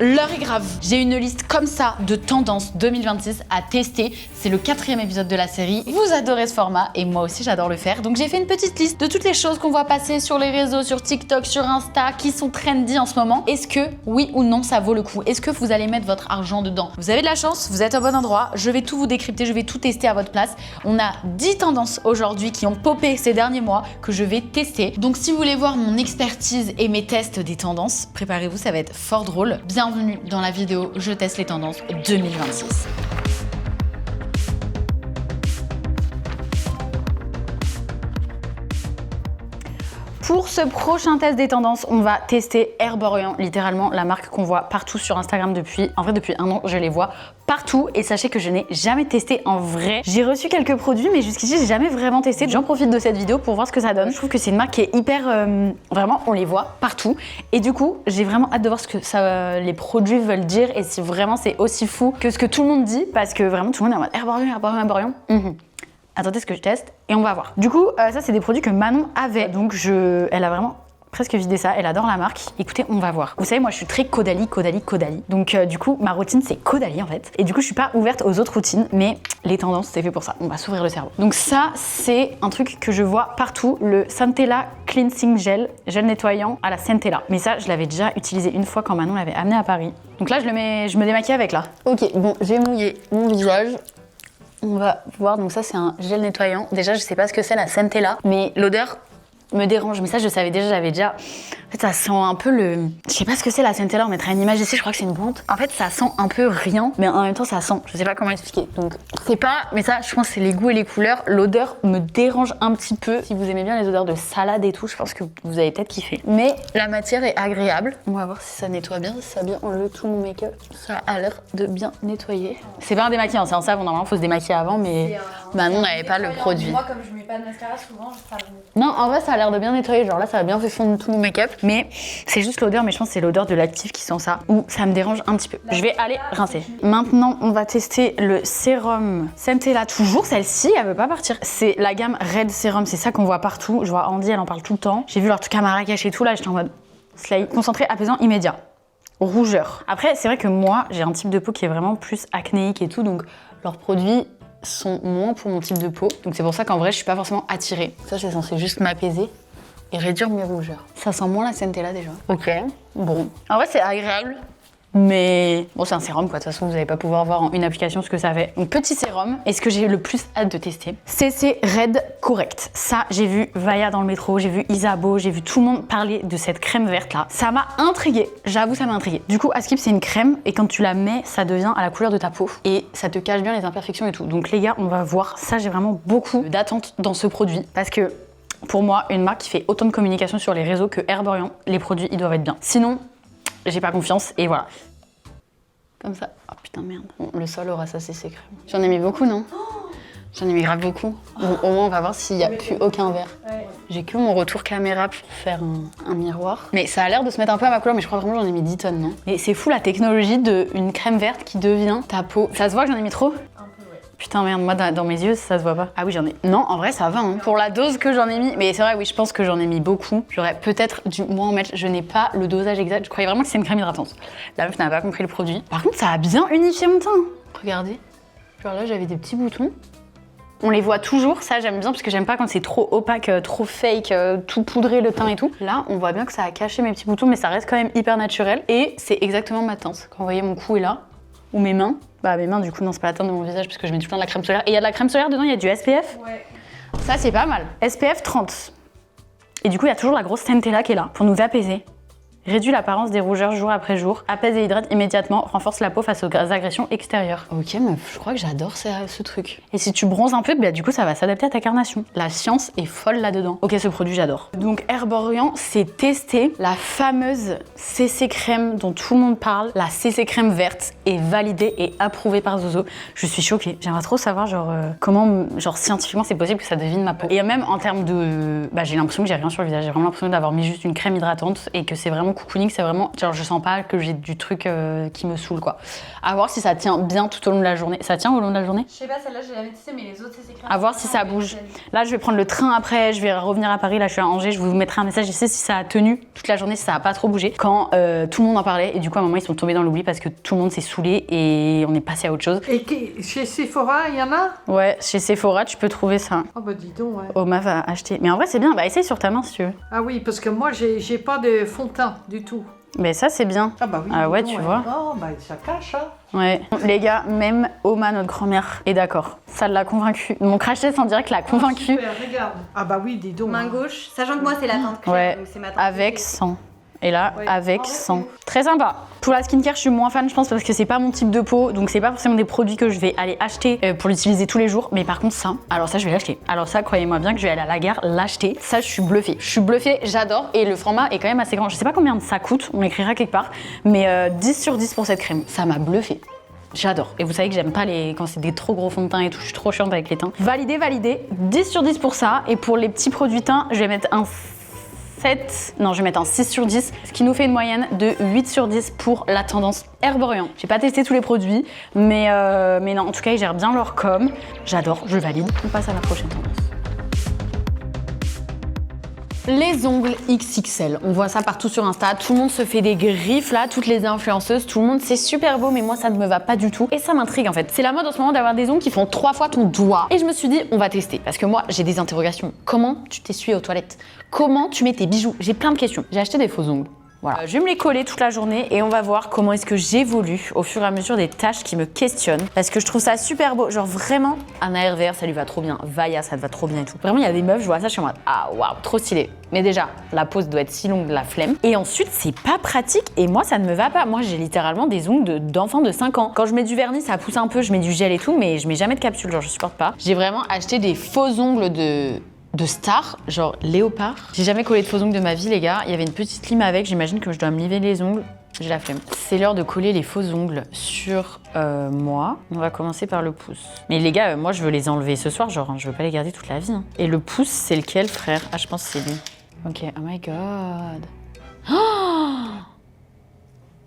L'heure est grave. J'ai une liste comme ça de tendances 2026 à tester. C'est le 4e épisode de la série. Vous adorez ce format et moi aussi j'adore le faire. Donc j'ai fait une petite liste de toutes les choses qu'on voit passer sur les réseaux, sur TikTok, sur Insta, qui sont trendy en ce moment. Est-ce que oui ou non ça vaut le coup? Est-ce que vous allez mettre votre argent dedans? Vous avez de la chance, vous êtes au bon endroit. Je vais tout vous décrypter, je vais tout tester à votre place. On a 10 tendances aujourd'hui qui ont popé ces derniers mois que je vais tester. Donc si vous voulez voir mon expertise et mes tests des tendances, préparez-vous, ça va être fort drôle. Bienvenue dans la vidéo Je teste les tendances 2026. Pour ce prochain test des tendances, on va tester Herborian, littéralement la marque qu'on voit partout sur Instagram depuis 1 an, je les vois partout et sachez que je n'ai jamais testé en vrai. J'ai reçu quelques produits mais jusqu'ici j'ai jamais vraiment testé. J'en profite de cette vidéo pour voir ce que ça donne. Je trouve que c'est une marque qui est hyper, vraiment on les voit partout et du coup j'ai vraiment hâte de voir ce que les produits veulent dire et si vraiment c'est aussi fou que ce que tout le monde dit parce que vraiment tout le monde est en mode Herborian. Attendez ce que je teste et on va voir. Du coup, ça c'est des produits que Manon avait. Donc elle a vraiment presque vidé ça. Elle adore la marque. Écoutez, on va voir. Vous savez, moi je suis très Caudalie. Donc du coup, ma routine c'est Caudalie en fait. Et du coup, je suis pas ouverte aux autres routines, mais les tendances c'est fait pour ça. On va s'ouvrir le cerveau. Donc ça, c'est un truc que je vois partout. Le Centella Cleansing Gel nettoyant à la Centella. Mais ça, je l'avais déjà utilisé une fois quand Manon l'avait amené à Paris. Donc là, je me démaquille avec là. Ok, bon, j'ai mouillé mon visage. On va voir, donc ça c'est un gel nettoyant. Déjà je sais pas ce que c'est la Centella, mais l'odeur me dérange. Mais ça je savais déjà, j'avais déjà... En fait ça sent un peu le... Je sais pas ce que c'est la Centella, on mettra une image ici, je crois que c'est une plante. En fait ça sent un peu rien, mais en même temps ça sent. Je sais pas comment expliquer. Donc c'est pas... Mais ça je pense que c'est les goûts et les couleurs. L'odeur me dérange un petit peu. Si vous aimez bien les odeurs de salade et tout, je pense que vous avez peut-être kiffé. Mais la matière est agréable. On va voir si ça nettoie bien, si ça a bien enlevé tout mon make-up. Ça a l'air de bien nettoyer. C'est pas un démaquillant, c'est un savon. Normalement faut se démaquiller avant, mais Manon n'avait pas le produit. Moi comme je mets pas de mascara souvent, ça Non, en vrai ça a l'air de bien nettoyer. Genre là ça a bien fait fondre tout mon make-up. Mais c'est juste l'odeur, mais je pense que c'est l'odeur de l'actif qui sent ça. Ou ça me dérange un petit peu. Je vais aller rincer. Maintenant, on va tester le sérum Centella. Toujours celle-ci, elle veut pas partir. C'est la gamme Red Serum, c'est ça qu'on voit partout. Je vois Andy, elle en parle tout le temps. J'ai vu leur truc à Marrakech et tout, là j'étais en mode slay. Concentré, apaisant, immédiat. Rougeur. Après, c'est vrai que moi, j'ai un type de peau qui est vraiment plus acnéique et tout, donc leurs produits sont moins pour mon type de peau. Donc c'est pour ça qu'en vrai, je suis pas forcément attirée. Ça, c'est censé juste m'apaiser et réduire mes rougeurs. Ça sent moins la Centella déjà. Ok, bon. En vrai, c'est agréable. Mais bon, c'est un sérum quoi, de toute façon vous n'allez pas pouvoir voir en une application ce que ça fait. Donc petit sérum, et ce que j'ai le plus hâte de tester, CC Red Correct. Ça, j'ai vu Vaya dans le métro, j'ai vu Isabeau, j'ai vu tout le monde parler de cette crème verte là. Ça m'a intriguée, j'avoue ça m'a intriguée. Du coup, Askip c'est une crème et quand tu la mets, ça devient à la couleur de ta peau et ça te cache bien les imperfections et tout. Donc les gars, on va voir ça, j'ai vraiment beaucoup d'attentes dans ce produit parce que pour moi, une marque qui fait autant de communication sur les réseaux que Herborian, les produits ils doivent être bien. Sinon, j'ai pas confiance et voilà. Comme ça. Oh putain merde. Bon, le sol aura ça c'est crèmes. J'en ai mis beaucoup non? J'en ai mis grave beaucoup. Bon, au moins on va voir s'il n'y a plus aucun verre. Ouais. J'ai que mon retour caméra pour faire un miroir. Mais ça a l'air de se mettre un peu à ma couleur, mais je crois vraiment que j'en ai mis 10 tonnes, non? Mais c'est fou la technologie d'une crème verte qui devient ta peau. Ça se voit que j'en ai mis trop? Putain merde, moi dans mes yeux ça se voit pas. Ah oui j'en ai. Non en vrai ça va hein. Pour la dose que j'en ai mis, mais c'est vrai oui je pense que j'en ai mis beaucoup. J'aurais peut-être dû moins en mettre, je n'ai pas le dosage exact. Je croyais vraiment que c'est une crème hydratante. La meuf n'a pas compris le produit. Par contre ça a bien unifié mon teint. Regardez. Genre là j'avais des petits boutons. On les voit toujours, ça j'aime bien parce que j'aime pas quand c'est trop opaque, trop fake, tout poudré le teint et tout. Là on voit bien que ça a caché mes petits boutons mais ça reste quand même hyper naturel. Et c'est exactement ma teinte. Quand vous voyez mon cou est là, ou mes mains. Bah mes mains du coup non c'est pas la teinte de mon visage parce que je mets tout le temps de la crème solaire. Et il y a de la crème solaire dedans, il y a du SPF. Ouais. Ça c'est pas mal. SPF 30. Et du coup il y a toujours la grosse Centella qui est là pour nous apaiser. Réduit l'apparence des rougeurs jour après jour, apaise et hydrate immédiatement, renforce la peau face aux agressions extérieures. Ok meuf, je crois que j'adore ce truc. Et si tu bronzes un peu, bah du coup ça va s'adapter à ta carnation. La science est folle là-dedans. Ok ce produit j'adore. Donc Herborian, c'est testé la fameuse CC crème dont tout le monde parle. La CC crème verte est validée et approuvée par Zozo. Je suis choquée. J'aimerais trop savoir comment scientifiquement c'est possible que ça devine ma peau. Et même en termes de... Bah j'ai l'impression que j'ai rien sur le visage. J'ai vraiment l'impression d'avoir mis juste une crème hydratante et que c'est vraiment vraiment cocooning, c'est vraiment, genre je sens pas que j'ai du truc qui me saoule quoi. À voir si ça tient bien tout au long de la journée. Ça tient au long de la journée? Je sais pas, celle-là j'ai jamais testée, mais les autres c'est crème. À voir si ça bouge. Là, je vais prendre le train après, je vais revenir à Paris. Là, je suis à Angers. Je vous mettrai un message. Je sais si ça a tenu toute la journée, si ça a pas trop bougé. Quand tout le monde en parlait. Et du coup, à un moment, ils sont tombés dans l'oubli parce que tout le monde s'est saoulé et on est passé à autre chose. Et chez Sephora, il y en a? Ouais, chez Sephora, tu peux trouver ça. Oh bah dis donc, ouais. Oma va acheter. Mais en vrai, c'est bien. Bah, essaye sur ta main si tu veux. Ah oui, parce que moi, j'ai pas de fond de teint du tout. Mais ça, c'est bien. Ah bah oui. Ah ouais, dis donc, tu vois. Oh bah ça cache, hein. Ouais. Les gars, même Oma, notre grand-mère, est d'accord. Ça l'a convaincue. Mon crash test en direct l'a convaincue. Super, regarde. Ah bah oui, dis donc. Main gauche, sachant que moi c'est la teinte crème, Ouais, donc c'est ma teinte. avec 100. Et là, Ouais. avec Ah ouais, 100. Très sympa. Pour la skincare, je suis moins fan, je pense, parce que c'est pas mon type de peau. Donc, c'est pas forcément des produits que je vais aller acheter pour l'utiliser tous les jours. Mais par contre, ça, alors ça, je vais l'acheter. Alors, ça, croyez-moi bien que je vais aller à la gare l'acheter. Ça, je suis bluffée. Je suis bluffée, j'adore. Et le format est quand même assez grand. Je sais pas combien ça coûte, on l'écrira quelque part. Mais 10 sur 10 pour cette crème. Ça m'a bluffée. J'adore. Et vous savez que j'aime pas quand c'est des trop gros fonds de teint et tout. Je suis trop chiante avec les teints. Validé, validé. 10 sur 10 pour ça. Et pour les petits produits teints, je vais mettre un 7, non je vais mettre un 6 sur 10, ce qui nous fait une moyenne de 8 sur 10 pour la tendance Herborian. J'ai pas testé tous les produits, mais non, en tout cas ils gèrent bien leur com. J'adore, je valide. On passe à la prochaine tendance. Les ongles XXL, on voit ça partout sur Insta, tout le monde se fait des griffes là, toutes les influenceuses, tout le monde, c'est super beau, mais moi ça ne me va pas du tout et ça m'intrigue en fait. C'est la mode en ce moment d'avoir des ongles qui font 3 fois ton doigt et je me suis dit on va tester parce que moi j'ai des interrogations. Comment tu t'essuies aux toilettes? Comment tu mets tes bijoux? J'ai plein de questions. J'ai acheté des faux ongles. Voilà. Je vais me les coller toute la journée et on va voir comment est-ce que j'évolue au fur et à mesure des tâches qui me questionnent. Parce que je trouve ça super beau. Genre vraiment, un ARVR, ça lui va trop bien. Vaya, ça te va trop bien et tout. Vraiment, il y a des meufs, je vois ça, je suis en mode ah waouh, trop stylé. Mais déjà, la pose doit être si longue, la flemme. Et ensuite, c'est pas pratique et moi, ça ne me va pas. Moi, j'ai littéralement des ongles d'enfant de 5 ans. Quand je mets du vernis, ça pousse un peu, je mets du gel et tout, mais je mets jamais de capsule, genre je supporte pas. J'ai vraiment acheté des faux ongles de star, genre léopard. J'ai jamais collé de faux ongles de ma vie, les gars. Il y avait une petite lime avec, j'imagine que je dois me limer les ongles. J'ai la flemme. C'est l'heure de coller les faux ongles sur moi. On va commencer par le pouce. Mais les gars, moi je veux les enlever ce soir, genre je veux pas les garder toute la vie. Hein. Et le pouce, c'est lequel, frère? Ah, je pense que c'est lui. Ok, oh my god.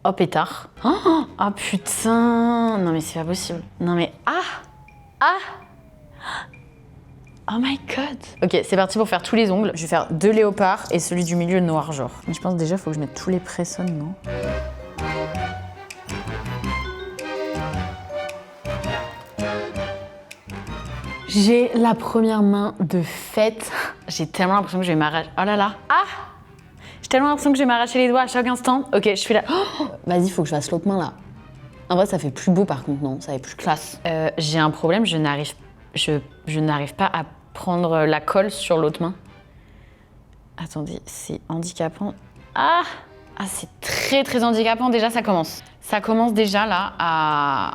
Oh pétard. Oh putain. Non mais c'est pas possible. Non mais oh my god. Ok, c'est parti pour faire tous les ongles. Je vais faire 2 léopards et celui du milieu noir genre. Mais je pense déjà faut que je mette tous les press-on, non? J'ai la première main de fête. J'ai tellement l'impression que je vais m'arracher. Oh là là. Ah! J'ai tellement l'impression que je vais m'arracher les doigts à chaque instant. Ok, je fais là. Oh, vas-y, faut que je fasse l'autre main là. En vrai, ça fait plus beau par contre, non? Ça fait plus classe. J'ai un problème, je n'arrive pas à prendre la colle sur l'autre main. Attendez, c'est handicapant. Ah, c'est très très handicapant. Déjà, ça commence. Ça commence déjà là à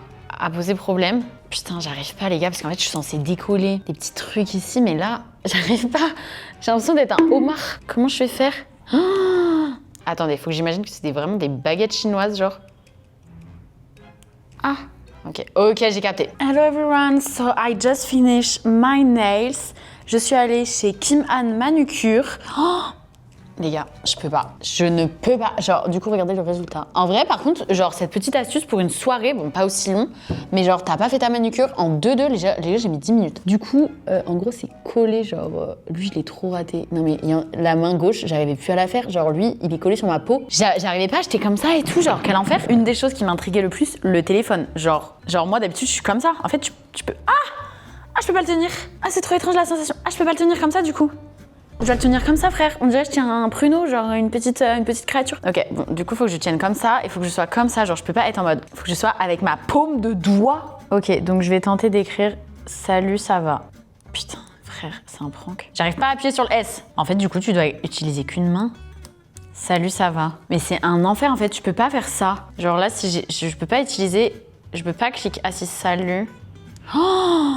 poser problème. Putain, j'arrive pas les gars, parce qu'en fait, je suis censée décoller des petits trucs ici, mais là, j'arrive pas. J'ai l'impression d'être un homard. Comment je vais faire? Attendez, faut que j'imagine que c'était vraiment des baguettes chinoises, genre. Ah, ok, j'ai capté. Hello everyone, so I just finished my nails. Je suis allée chez Kim Han Manucure. Oh, les gars, je ne peux pas. Genre, du coup, regardez le résultat. En vrai, par contre, genre, cette petite astuce pour une soirée, bon, pas aussi long, mais genre, t'as pas fait ta manucure en 2-2, les gars, j'ai mis 10 minutes. Du coup, en gros, c'est collé, genre, lui, je l'ai trop raté. Non, mais la main gauche, j'arrivais plus à la faire. Genre, lui, il est collé sur ma peau. J'arrivais pas, j'étais comme ça et tout, genre, quel enfer. Une des choses qui m'intriguait le plus, le téléphone. Genre moi, d'habitude, je suis comme ça. En fait, tu peux. Ah, je peux pas le tenir. Ah, c'est trop étrange la sensation. Ah, je peux pas le tenir comme ça, du coup. Je dois le tenir comme ça, frère. On dirait que je tiens un pruneau, genre une petite créature. Ok, bon, du coup, faut que je tienne comme ça. Il faut que je sois comme ça. Genre, je peux pas être en mode. Faut que je sois avec ma paume de doigt. Ok, donc je vais tenter d'écrire « Salut, ça va ». Putain, frère, c'est un prank. J'arrive pas à appuyer sur le S. En fait, du coup, tu dois utiliser qu'une main. Salut, ça va. Mais c'est un enfer, en fait. Tu peux pas faire ça. Genre là, si je peux pas utiliser... Je peux pas cliquer. Ah si, salut. Oh,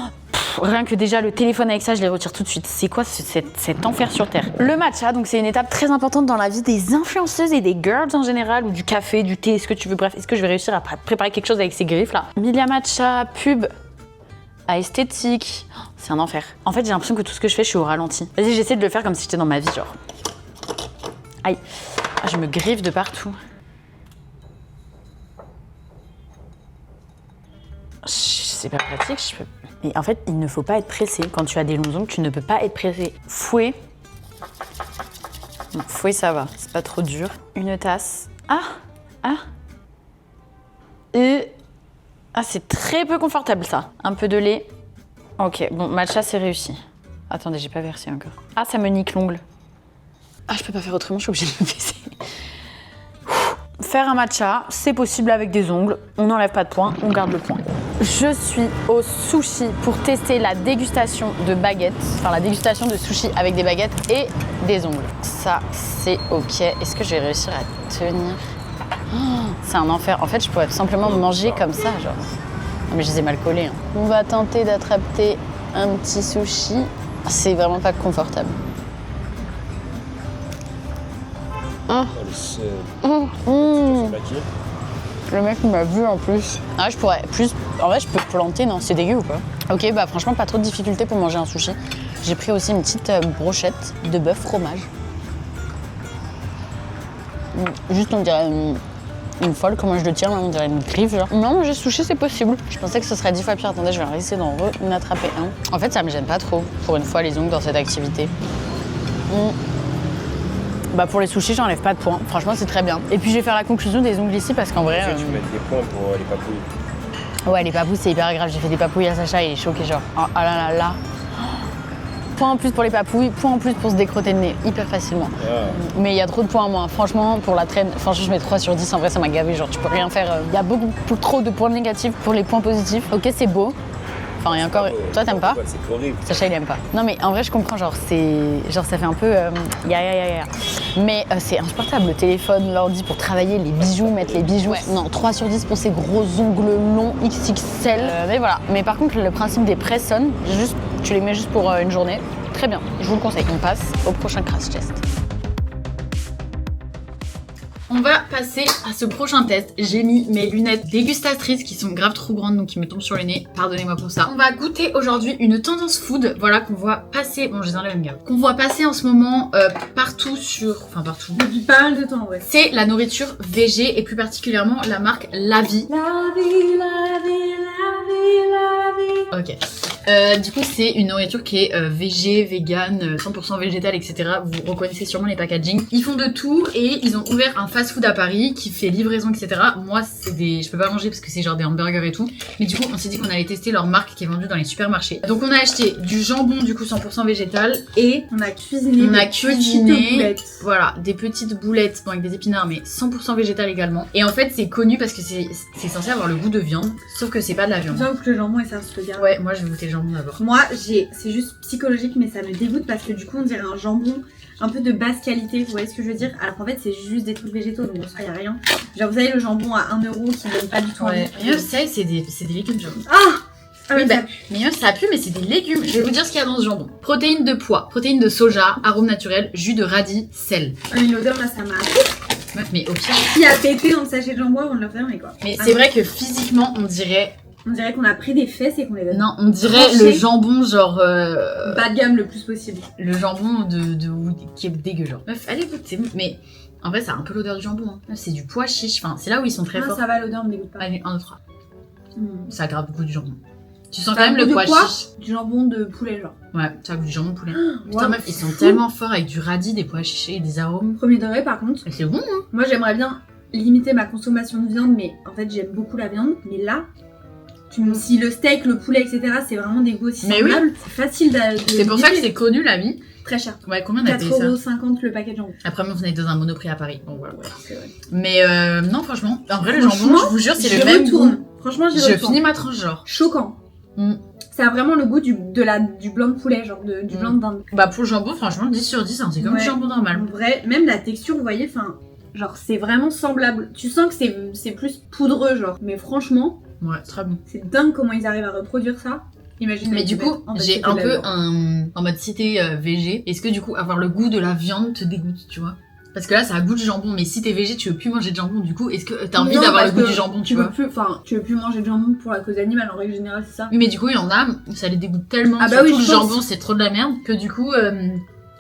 rien que déjà le téléphone avec ça, je les retire tout de suite. C'est quoi cet enfer sur Terre? Le matcha, donc c'est une étape très importante dans la vie des influenceuses et des girls en général, ou du café, du thé, ce que tu veux. Bref, est-ce que je vais réussir à préparer quelque chose avec ces griffes là? Milia Matcha, pub à esthétique. Oh, c'est un enfer. En fait, j'ai l'impression que tout ce que je fais, je suis au ralenti. Vas-y, j'essaie de le faire comme si j'étais dans ma vie, genre. Aïe. Ah, je me griffe de partout. C'est pas pratique, je peux... Et en fait, il ne faut pas être pressé. Quand tu as des longs ongles, tu ne peux pas être pressé. Fouet. Non, fouet, ça va. C'est pas trop dur. Une tasse. Ah. Et... Ah, c'est très peu confortable, ça. Un peu de lait. Ok, bon, matcha, c'est réussi. Attendez, j'ai pas versé encore. Ah, ça me nique l'ongle. Ah, je peux pas faire autrement, je suis obligée de me baisser. Faire un matcha, c'est possible avec des ongles. On n'enlève pas de points, on garde le point. Je suis au sushi pour tester la dégustation de baguettes. Enfin, la dégustation de sushi avec des baguettes et des ongles. Ça, c'est ok. Est-ce que je vais réussir à tenir? Oh, c'est un enfer. En fait, je pourrais simplement manger comme ça, genre. Non, mais je les ai mal collés. Hein. On va tenter d'attraper un petit sushi. C'est vraiment pas confortable. Le mec m'a vu en plus. Ah, je pourrais plus. En vrai, je peux planter, non? C'est dégueu ou pas? Ok, bah franchement, pas trop de difficulté pour manger un sushi. J'ai pris aussi une petite brochette de bœuf fromage. Juste, on dirait une folle, comment je le tiens, là, on dirait une griffe, genre. Non, manger sushi, c'est possible. Je pensais que ce serait 10 fois pire. Attendez, je vais essayer d'en attraper un. En fait, ça me gêne pas trop, pour une fois, les ongles dans cette activité. Bah pour les sushis, j'enlève pas de points. Franchement, c'est très bien. Et puis je vais faire la conclusion des ongles ici parce qu'en vrai. Tu peux mettre des points pour les papouilles. Ouais, les papouilles, c'est hyper grave. J'ai fait des papouilles à Sacha, il est choqué, genre. Oh là là là. Point en plus pour les papouilles, point en plus pour se décrotter le nez, hyper facilement. Mais il y a trop de points en moins. Franchement, pour la traîne, franchement, je mets 3 sur 10. En vrai, ça m'a gavé. Genre, tu peux rien faire. Il y a beaucoup trop de points négatifs pour les points positifs. Ok, c'est beau. Enfin, et encore, toi t'aimes pas? C'est horrible. Sacha il aime pas. Non mais en vrai je comprends, genre ça fait un peu Mais c'est insupportable, le téléphone, l'ordi pour travailler, les bijoux, mettre les bijoux. Ouais. Non, 3 sur 10 pour ces gros ongles longs XXL. Mais voilà. Mais par contre le principe des press-on, tu les mets juste pour une journée. Très bien, je vous le conseille. On passe au prochain crash test. On va passer à ce prochain test. J'ai mis mes lunettes dégustatrices qui sont grave trop grandes donc qui me tombent sur le nez. Pardonnez-moi pour ça. On va goûter aujourd'hui une tendance food, voilà, qu'on voit passer. Bon, je les enlève, gars. Qu'on voit passer en ce moment partout sur. Enfin, partout. Depuis pas mal de temps, ouais. C'est la nourriture végé et plus particulièrement la marque La Vie. La vie, la vie, la vie, la vie. Ok. Du coup, c'est une nourriture qui est végé, vegan, 100% végétale, etc. Vous reconnaissez sûrement les packaging. Ils font de tout et ils ont ouvert un fast-food à Paris qui fait livraison, etc. Moi, je peux pas manger parce que c'est genre des hamburgers et tout. Mais du coup, on s'est dit qu'on allait tester leur marque qui est vendue dans les supermarchés. Donc, on a acheté du jambon, du coup, 100% végétal et on a cuisiné voilà, des petites boulettes, bon, avec des épinards, mais 100% végétal également. Et en fait, c'est connu parce que c'est censé avoir le goût de viande, sauf que c'est pas de la viande. Sauf que le jambon, et ça se regarde. Ouais, moi, je vais goûter le jambon d'abord. Moi, c'est juste psychologique, mais ça me dégoûte parce que du coup, on dirait un jambon un peu de basse qualité, vous voyez ce que je veux dire? Alors qu'en fait, c'est juste des trucs végétaux, donc il y a rien. Genre, vous savez, le jambon à 1 euro qui donne pas du tout envie. Mais c'est des légumes jambon. Oui, bah, mais ça pue, mais c'est des légumes. Je vais vous dire ce qu'il y a dans ce jambon. Protéines de pois, protéines de soja, arômes naturels, jus de radis, sel. L'odeur là, ça m'a... Mais au pire... Qui a pété dans le sachet de jambon avant de le fermer, quoi. Mais c'est vrai que physiquement, on dirait qu'on a pris des fesses et qu'on les donne. Non, on dirait le jambon genre... bas de gamme le plus possible. Le jambon qui est dégueu, genre. Meuf, allez goûter. Mais en vrai, ça a un peu l'odeur du jambon. Hein. C'est du pois chiche. Enfin, c'est là où ils sont très forts. Ça va, l'odeur me dégoûte pas. Allez, 1, 2, 3. Ça aggrave beaucoup du jambon. Tu sens quand même le pois chiche. Du jambon de poulet, genre. Ouais, ça a du jambon de poulet. Putain, meuf, ils sont tellement forts avec du radis, des pois chichés et des arômes. Premier degré, par contre. C'est bon, hein. Moi, j'aimerais bien limiter ma consommation de viande, mais en fait, j'aime beaucoup la viande. Mais là, si le steak, le poulet, etc., c'est vraiment des goûts aussi semblables, oui. C'est facile de c'est pour ça que c'est connu, La Vie. Très cher. Ouais, combien on a payé ça? 4,50€ le paquet de jambon. Après, on est dans un Monoprix à Paris. Bon, voilà. C'est vrai. Mais non, franchement, en vrai, le jambon, je vous jure, c'est le même goût. Franchement, je finis ma tranche, genre. Choquant. Ça a vraiment le goût du blanc de poulet, genre du blanc de dinde. Bah, pour le jambon, franchement, 10 sur 10, hein, c'est comme du jambon normal. En vrai, même la texture, vous voyez, enfin, genre, c'est vraiment semblable. Tu sens que c'est plus poudreux, genre. Mais franchement, ouais, très bon. C'est dingue comment ils arrivent à reproduire ça. Imagine. Mais du coup, j'ai un peu en mode si t'es végé, est-ce que du coup, avoir le goût de la viande te dégoûte, tu vois? Parce que là, ça a goût du jambon, mais si t'es végé, tu veux plus manger de jambon, du coup, est-ce que t'as envie d'avoir le goût du jambon, tu vois? Tu veux plus manger de jambon pour la cause animale, en règle générale, c'est ça? Oui, mais du coup, il y en a, ça les dégoûte tellement, ah bah oui, le jambon, c'est trop de la merde, que du coup,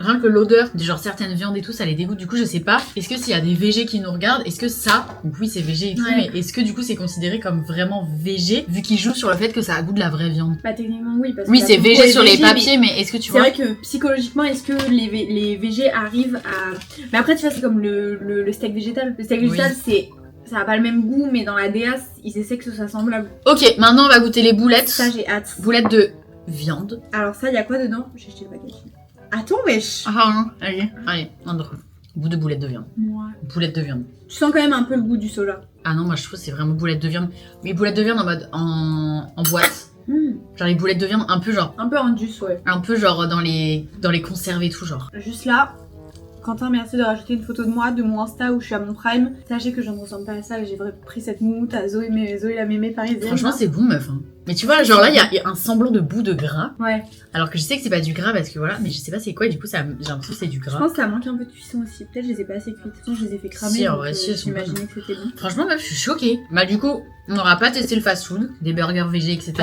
Rien que l'odeur de genre certaines viandes et tout, ça les dégoûte. Du coup, je sais pas. Est-ce que s'il y a des végés qui nous regardent, est-ce que ça, donc oui, c'est végé et tout, Ouais. mais est-ce que du coup c'est considéré comme vraiment végé vu qu'ils jouent sur le fait que ça a goût de la vraie viande? Bah techniquement oui parce Oui, que c'est la végé peau est sur les végé, papiers, mais est-ce que tu C'est vois? vrai que psychologiquement, est-ce que les végés arrivent à... Mais après, tu vois, c'est comme le steak végétal. Le steak Oui. végétal, ça a pas le même goût, mais dans la DA, ils essaient que ce soit semblable. Ok, maintenant on va goûter les boulettes. Ça, j'ai hâte. Boulettes de viande. Alors ça, il y a quoi dedans? J'ai jeté le package. Attends, wesh. Ah, allez, un autre. Goût de boulettes de viande. Ouais. Boulettes de viande. Tu sens quand même un peu le goût du soja. Ah non, moi je trouve que c'est vraiment boulettes de viande. Mais boulettes de viande en mode en boîte. Genre les boulettes de viande un peu genre. Un peu indus, ouais. Un peu genre dans les conserves et tout genre. Juste là, Quentin, merci de rajouter une photo de moi, de mon Insta où je suis à mon prime. Sachez que je ne ressemble pas à ça et j'ai vraiment pris cette moumoute à Zoé la mémé parisienne. Franchement c'est bon meuf. Hein. Mais tu vois, genre là il y a un semblant de bout de gras. Ouais. Alors que je sais que c'est pas du gras parce que voilà, mais je sais pas c'est quoi et du coup ça, j'ai l'impression que c'est du Je gras. pense que ça manque un peu de cuisson aussi. Peut-être je les ai pas assez cuites. De toute façon, je les ai fait cramer. Si, en donc, vrai, si, elles sont j'imaginais que c'était bon. Franchement meuf, je suis choquée. Bah du coup, on n'aura pas testé le fast food, des burgers végés, etc.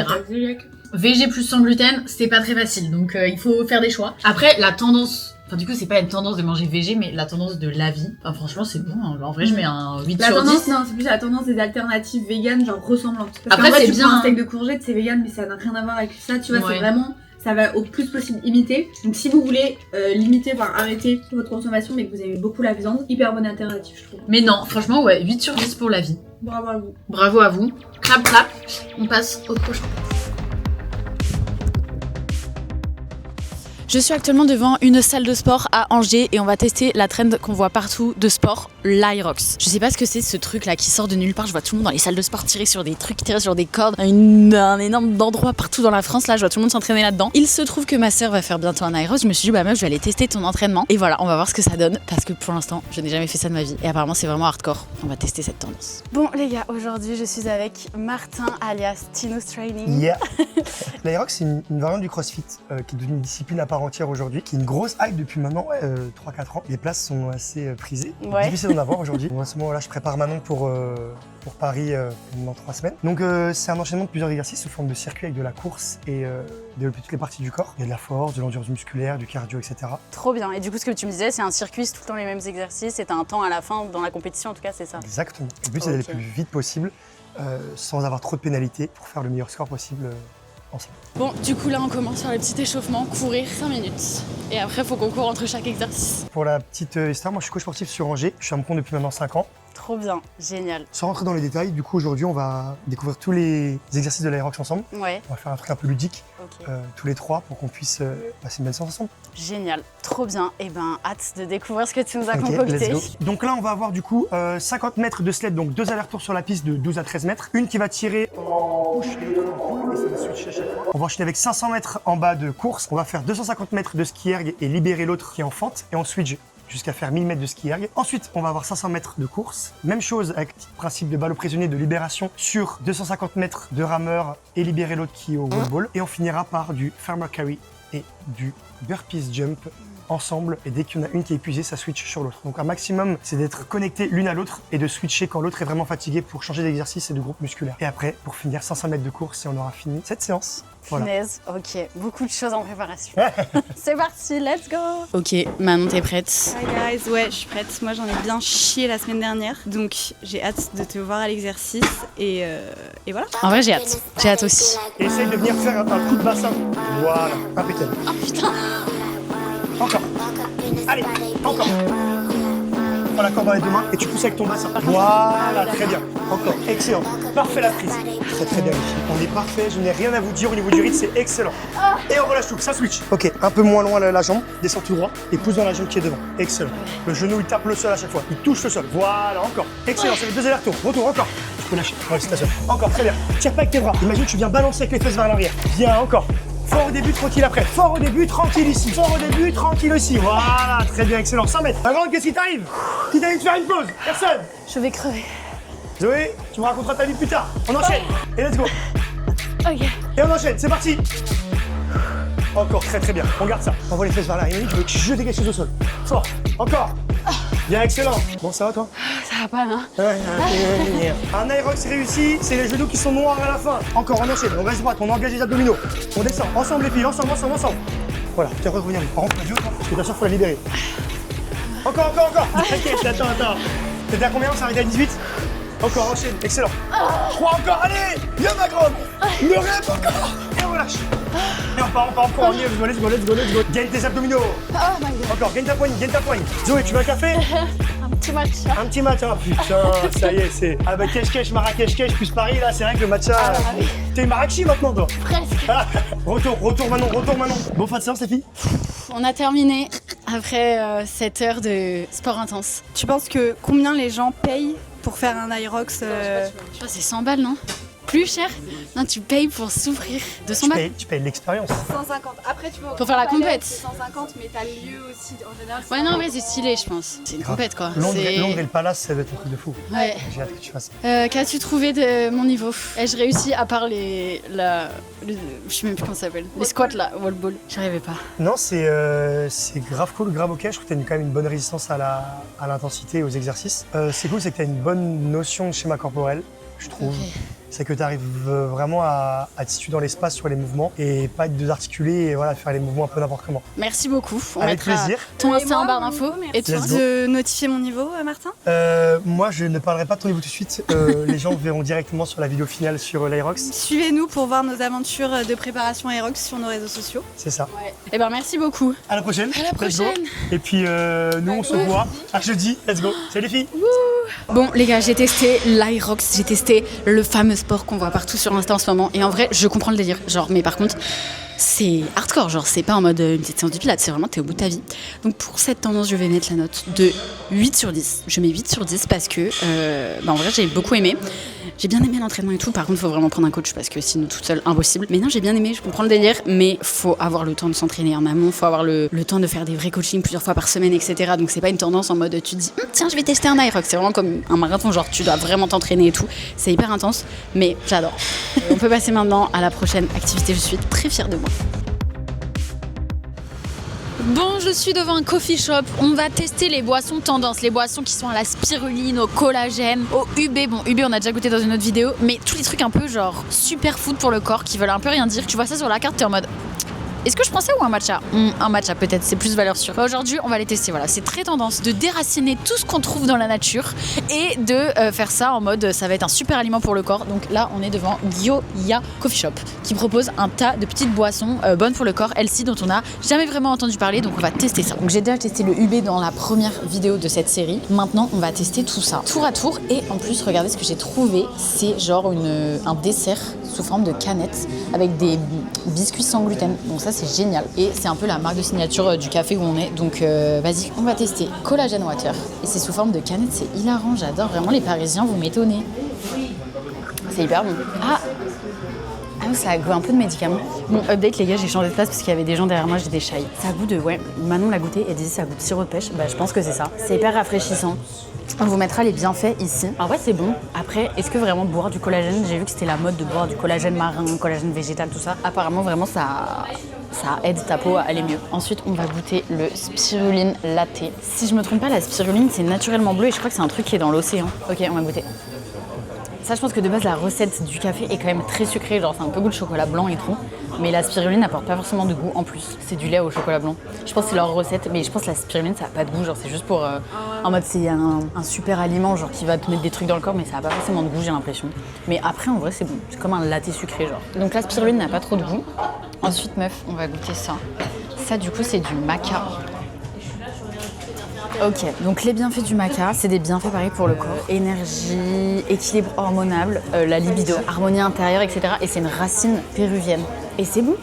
VG plus sans gluten, c'est pas très facile, donc il faut faire des choix. Après, la tendance, enfin du coup c'est pas une tendance de manger VG, mais la tendance de la vie. Enfin franchement c'est bon, hein. En vrai je mets un 8 La sur tendance, 10. non, c'est plus la tendance des alternatives véganes, genre ressemblantes. Parce Après, qu'en vrai, c'est tu bien, prends un hein. steak de courgettes, c'est vegan, mais ça n'a rien à voir avec ça, tu vois, Ouais. c'est vraiment... Ça va au plus possible imiter. Donc si vous voulez limiter, voire arrêter votre consommation, mais que vous aimez beaucoup la viande, hyper bonne alternative, je trouve. Mais non, franchement ouais, 8 sur 10 pour la vie. Bravo à vous. Bravo à vous. Clap clap, on passe au prochain. Je suis actuellement devant une salle de sport à Angers et on va tester la trend qu'on voit partout de sport, l'Aerox. Je sais pas ce que c'est ce truc là qui sort de nulle part, je vois tout le monde dans les salles de sport tirer sur des trucs, tirer sur des cordes, un énorme endroit partout dans la France là, je vois tout le monde s'entraîner là-dedans. Il se trouve que ma sœur va faire bientôt un Aerox, je me suis dit bah meuf je vais aller tester ton entraînement et voilà on va voir ce que ça donne parce que pour l'instant je n'ai jamais fait ça de ma vie et apparemment c'est vraiment hardcore, on va tester cette tendance. Bon les gars, aujourd'hui je suis avec Martin alias Tino's Training. Yeah. L'Aerox, c'est une variante du CrossFit qui est devenue une discipline à part entière aujourd'hui, qui est une grosse hype depuis maintenant 3-4 ans. Les places sont assez prisées, Ouais. difficile d'en avoir aujourd'hui. En ce moment-là, je prépare Manon pour Paris dans 3 semaines. Donc c'est un enchaînement de plusieurs exercices sous forme de circuit avec de la course et développer toutes les parties du corps. Il y a de la force, de l'endurance musculaire, du cardio, etc. Trop bien. Et du coup, ce que tu me disais, c'est un circuit, c'est tout le temps les mêmes exercices et t'as un temps à la fin dans la compétition, en tout cas, c'est ça. Exactement. Le but, c'est d'aller Ok. le plus vite possible sans avoir trop de pénalités pour faire le meilleur score possible ensemble. Bon, du coup, là, on commence par le petit échauffement, courir 5 minutes. Et après, faut qu'on court entre chaque exercice. Pour la petite histoire, moi je suis coach sportif sur Angers. Je suis à mon compte depuis maintenant 5 ans. Trop bien, génial. Sans rentrer dans les détails, du coup aujourd'hui on va découvrir tous les exercices de l'Aerox ensemble. Ouais, On va faire un truc un peu ludique, ok. tous les 3, pour qu'on puisse passer une belle séance ensemble. Génial, trop bien. Et ben, hâte de découvrir ce que tu nous as Ok, concocté. let's go. Donc là on va avoir du coup 50 mètres de sled, donc 2 allers-retours sur la piste de 12 à 13 mètres. Une qui va tirer en push et l'autre en pull, et ça va switcher à chaque fois. On va enchaîner avec 500 mètres en bas de course. On va faire 250 mètres de ski erg et libérer l'autre qui est en fente. Et on switch jusqu'à faire 1000 mètres de ski erg. Ensuite, on va avoir 500 mètres de course. Même chose avec le principe de balle au prisonnier de libération sur 250 mètres de rameur et libérer l'autre qui est au wall. Et on finira par du farmer carry et du burpees jump ensemble. Et dès qu'il y en a une qui est épuisée, ça switch sur l'autre. Donc un maximum, c'est d'être connecté l'une à l'autre et de switcher quand l'autre est vraiment fatigué pour changer d'exercice et de groupe musculaire. Et après, pour finir 500 mètres de course, et on aura fini cette séance. Voilà. Punaise, ok, beaucoup de choses en préparation. C'est parti, let's go. Ok, Manon, t'es prête? Hi guys, ouais, je suis prête. Moi, j'en ai bien chié la semaine dernière, donc j'ai hâte de te voir à l'exercice et voilà. En vrai, j'ai hâte. J'ai hâte aussi. Et essaye de venir faire un coup de bassin. Voilà, impeccable. Oh putain. Encore. Allez, encore. Prends la corde dans les 2 mains et tu pousses avec ton bassin. Voilà, très bien. Encore, excellent. Parfait la prise. Très très bien les filles. On est parfait, je n'ai rien à vous dire au niveau du rythme, c'est excellent. Et on relâche tout, ça switch. Ok, un peu moins loin la jambe, descends tout droit et pousse dans la jambe qui est devant. Excellent. Le genou il tape le sol à chaque fois, il touche le sol. Voilà, encore. Excellent, c'est les 2 allers-retours. Retour, encore. Tu peux lâcher. Ouais, c'est ta seule. Encore, très bien. Tire pas avec tes bras. Imagine que tu viens balancer avec les fesses vers l'arrière. Viens, encore. Fort au début, tranquille après. Fort au début, tranquille ici. Fort au début, tranquille aussi. Voilà, très bien, excellent. 100 mètres. La grande, qu'est-ce qui t'arrive? Qui t'a dit de faire une pause? Personne. Je vais crever. Zoé, tu me raconteras ta vie plus tard. On enchaîne. Et let's go. Ok. Et on enchaîne, c'est parti. Encore, très très bien. On garde ça. Envoie les fesses vers l'arrière. Je veux jeter quelque chose au sol. Fort. Encore. Bien, excellent. Bon, ça va toi? Ça va pas, hein? Un Aerox réussi, c'est les genoux qui sont noirs à la fin. Encore, on enchaîne, on reste droite, on engage les abdominaux. On descend, ensemble les filles, ensemble. Voilà, tu devrais revenir. Par contre, la parce que bien sûr, faut la libérer. Encore. T'inquiète, attends. T'étais à combien? On s'est arrêté à 18? Encore, enchaîne, excellent. 3 encore, allez, viens ma grande. Le rêve encore. Et on relâche. Et on part, on y est, let's go. Gagne tes abdominaux. Oh my god. Encore, gagne ta poigne. Zoé, tu veux un café? Un petit match. Oh putain, ça y est, c'est... Ah bah Kesh, Marrakech, plus Paris, là, c'est vrai que le matcha... oui. T'es Marrakech maintenant, toi? Presque. Ah, retour Manon. Bon, fin de séance, les filles? On a terminé après 7 heures de sport intense. Tu penses que combien les gens payent pour faire un Aerox Je crois que c'est 100 balles, non? Plus cher? Non, tu payes pour souffrir. 200 balles? Tu payes l'expérience. 150. Après, tu peux. Pour faire la compète. 150, mais t'as le lieu aussi en général. Ouais, non, en vrai, c'est stylé, je pense. C'est une compète, quoi. Londres et le Palace, ça va être un truc de fou. Ouais. J'ai hâte que tu fasses. Qu'as-tu trouvé de mon niveau? Ai-je réussi à part je sais même plus comment ça s'appelle. Les squats là, wall ball. J'arrivais pas. Non, c'est grave cool, grave ok. Je trouve que tu as quand même une bonne résistance à l'intensité et aux exercices. C'est cool, c'est que tu as une bonne notion de schéma corporel, je trouve. Okay. C'est que tu arrives vraiment à te situer dans l'espace sur les mouvements et pas être désarticulé et voilà, faire les mouvements un peu n'importe comment. Merci beaucoup. On Avec mettra plaisir. ton Insta en barre mon d'infos. niveau, Et toi? Let's go. De notifier mon niveau, Martin? Moi, je ne parlerai pas de ton niveau tout de suite. Les gens verront directement sur la vidéo finale sur l'Aerox. Suivez-nous pour voir nos aventures de préparation Aerox sur nos réseaux sociaux. C'est ça. Eh ben merci beaucoup. À la prochaine. À la Let's go. prochaine. Et puis, nous, on se voit à jeudi. Let's go. Salut les filles. Bon les gars, j'ai testé l'Aerox, j'ai testé le fameux sport qu'on voit partout sur Insta en ce moment et en vrai je comprends le délire, genre mais par contre c'est hardcore, genre c'est pas en mode une petite séance de pilates, c'est vraiment t'es au bout de ta vie. Donc pour cette tendance je vais mettre la note de 8 sur 10. Je mets 8 sur 10 parce que en vrai j'ai beaucoup aimé. J'ai bien aimé l'entraînement et tout, par contre il faut vraiment prendre un coach parce que sinon toute seule impossible. Mais non j'ai bien aimé, je comprends le délire, mais faut avoir le temps de s'entraîner en amont, faut avoir le temps de faire des vrais coachings plusieurs fois par semaine, etc. Donc c'est pas une tendance en mode tu te dis tiens je vais tester un Aerox, c'est vraiment comme un marathon, genre tu dois vraiment t'entraîner et tout. C'est hyper intense, mais j'adore. On peut passer maintenant à la prochaine activité, je suis très fière de moi. Bon, je suis devant un coffee shop. On va tester les boissons tendance, les boissons qui sont à la spiruline, au collagène, au UB. Bon, UB, on a déjà goûté dans une autre vidéo, mais tous les trucs un peu genre super food pour le corps qui veulent un peu rien dire. Tu vois ça sur la carte, t'es en mode. Est-ce que je prends ça ou un matcha? Un matcha peut-être, c'est plus valeur sûre. Aujourd'hui, on va les tester, voilà. C'est très tendance de déraciner tout ce qu'on trouve dans la nature et de faire ça en mode ça va être un super aliment pour le corps. Donc là, on est devant Gyoya Coffee Shop qui propose un tas de petites boissons bonnes pour le corps, elles-ci dont on n'a jamais vraiment entendu parler, donc on va tester ça. Donc j'ai déjà testé le UB dans la première vidéo de cette série. Maintenant, on va tester tout ça, tour à tour. Et en plus, regardez ce que j'ai trouvé, c'est genre un dessert sous forme de canette avec des biscuits sans gluten. Donc ça c'est génial et c'est un peu la marque de signature du café où on est, donc vas-y, on va tester Collagen Water et c'est sous forme de canette, c'est hilarant, j'adore vraiment, les Parisiens vous m'étonnez, c'est hyper bon. Ah ça a goût un peu de médicament. Bon, update les gars, j'ai changé de place parce qu'il y avait des gens derrière moi, j'ai des chai. Ça a goût de, Manon l'a goûté, elle disait ça a goût de sirop de pêche, bah je pense que c'est ça. C'est hyper rafraîchissant. On vous mettra les bienfaits ici. En vrai c'est bon. Après, est-ce que vraiment boire du collagène, j'ai vu que c'était la mode de boire du collagène marin, collagène végétal, tout ça. Apparemment vraiment ça aide ta peau à aller mieux. Ensuite, on va goûter le spiruline latte. Si je me trompe pas, la spiruline c'est naturellement bleu et je crois que c'est un truc qui est dans l'océan. Ok, on va goûter. Ça, je pense que de base, la recette du café est quand même très sucrée, genre c'est un peu goût de chocolat blanc et tout. Mais la spiruline n'apporte pas forcément de goût en plus. C'est du lait au chocolat blanc. Je pense que c'est leur recette, mais je pense que la spiruline, ça n'a pas de goût. Genre c'est juste pour... en mode, c'est un super aliment, genre qui va te mettre des trucs dans le corps, mais ça n'a pas forcément de goût, j'ai l'impression. Mais après, en vrai, c'est bon. C'est comme un latte sucré, genre. Donc la spiruline n'a pas trop de goût. Ensuite, meuf, on va goûter ça. Ça, du coup, c'est du maca. Ok, donc les bienfaits du maca, c'est des bienfaits pareils pour le corps. Énergie, équilibre hormonal, la libido, harmonie intérieure, etc. Et c'est une racine péruvienne. Et c'est bon.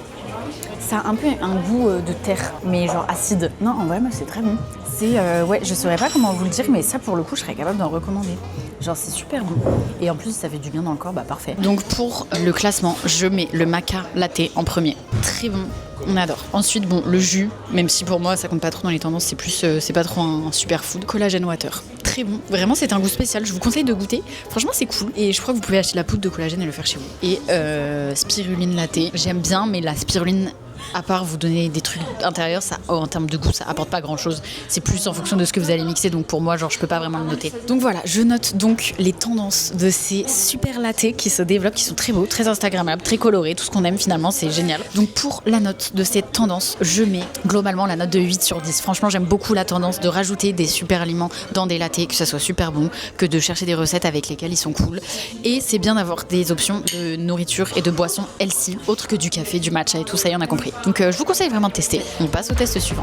Ça a un peu un goût de terre, mais genre acide. Non, en vrai, c'est très bon. C'est, ouais, je saurais pas comment vous le dire, mais ça, pour le coup, je serais capable d'en recommander. Genre, c'est super bon. Et en plus, ça fait du bien dans le corps, bah parfait. Donc, pour le classement, je mets le maca latte en premier. Très bon. On adore. Ensuite, bon, le jus, même si pour moi ça compte pas trop dans les tendances, c'est plus, c'est pas trop un super food. Collagen water, très bon. Vraiment, c'est un goût spécial. Je vous conseille de goûter. Franchement, c'est cool. Et je crois que vous pouvez acheter la poudre de collagène et le faire chez vous. Et spiruline latte, j'aime bien, mais la spiruline À part vous donner des trucs intérieurs, ça, en termes de goût, ça apporte pas grand chose. C'est plus en fonction de ce que vous allez mixer, donc pour moi, genre, je peux pas vraiment le noter. Donc voilà, je note donc les tendances de ces super lattés qui se développent, qui sont très beaux, très instagrammables, très colorés, tout ce qu'on aime finalement, c'est génial. Donc pour la note de ces tendances, je mets globalement la note de 8 sur 10. Franchement, j'aime beaucoup la tendance de rajouter des super aliments dans des lattés, que ça soit super bon, que de chercher des recettes avec lesquelles ils sont cool. Et c'est bien d'avoir des options de nourriture et de boissons healthy, autres que du café, du matcha et tout ça, y en a compris. Donc je vous conseille vraiment de tester. On passe au test suivant.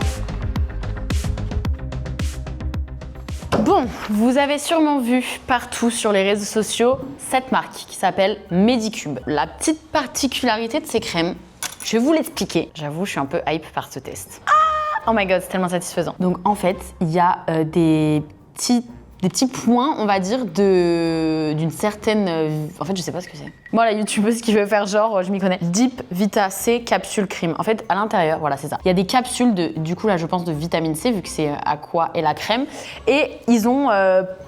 Bon, vous avez sûrement vu partout sur les réseaux sociaux cette marque qui s'appelle Medicube. La petite particularité de ces crèmes, je vais vous l'expliquer. J'avoue, je suis un peu hype par ce test. Ah, oh my god, c'est tellement satisfaisant. Donc en fait, il y a des petits points, on va dire, d'une certaine... En fait, je sais pas ce que c'est. Moi, la youtubeuse qui veut faire genre, je m'y connais. Deep Vita C capsule crème. En fait, à l'intérieur, voilà, c'est ça. Il y a des capsules du coup, là, je pense, de vitamine C, vu que c'est aqua et la crème. Et ils ont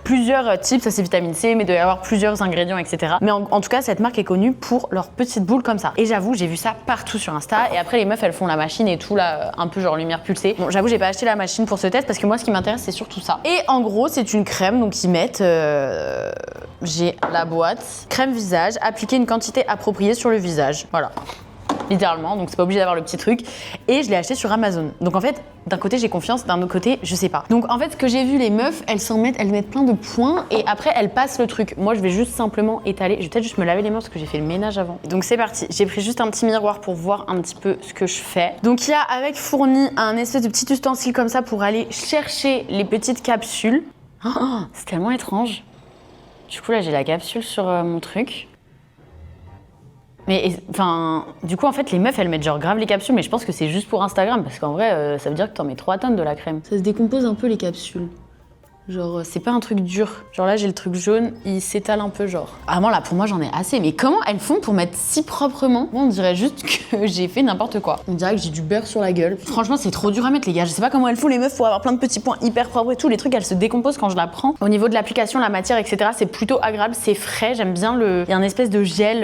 plusieurs types, ça c'est vitamine C, mais il doit y avoir plusieurs ingrédients, etc. Mais en tout cas, cette marque est connue pour leurs petites boules comme ça. Et j'avoue, j'ai vu ça partout sur Insta. Et après, les meufs, elles font la machine et tout, là, un peu genre lumière pulsée. Bon, j'avoue, j'ai pas acheté la machine pour ce test parce que moi, ce qui m'intéresse, c'est surtout ça. Et en gros, c'est une crème, donc ils mettent... j'ai la boîte. Crème visage, appliquer une quantité appropriée sur le visage. Voilà. Littéralement, donc c'est pas obligé d'avoir le petit truc. Et je l'ai acheté sur Amazon. Donc en fait, d'un côté j'ai confiance, d'un autre côté je sais pas. Donc en fait, ce que j'ai vu, les meufs, elles mettent plein de points et après elles passent le truc. Moi je vais juste simplement étaler, je vais peut-être juste me laver les mains parce que j'ai fait le ménage avant. Donc c'est parti, j'ai pris juste un petit miroir pour voir un petit peu ce que je fais. Donc il y a avec fourni un espèce de petit ustensile comme ça pour aller chercher les petites capsules. Oh, c'est tellement étrange. Du coup là j'ai la capsule sur mon truc. Mais enfin, du coup en fait les meufs elles mettent genre grave les capsules, mais je pense que c'est juste pour Instagram parce qu'en vrai ça veut dire que t'en mets 3 tonnes de la crème. Ça se décompose un peu les capsules. Genre c'est pas un truc dur. Genre là j'ai le truc jaune, il s'étale un peu genre. Ah moi là pour moi j'en ai assez, mais comment elles font pour mettre si proprement? Moi on dirait juste que j'ai fait n'importe quoi. On dirait que j'ai du beurre sur la gueule. Franchement c'est trop dur à mettre les gars, je sais pas comment elles font les meufs pour avoir plein de petits points hyper propres et tout. Les trucs elles se décomposent quand je la prends. Au niveau de l'application, la matière etc, c'est plutôt agréable, c'est frais, j'aime bien il y a un espèce de gel,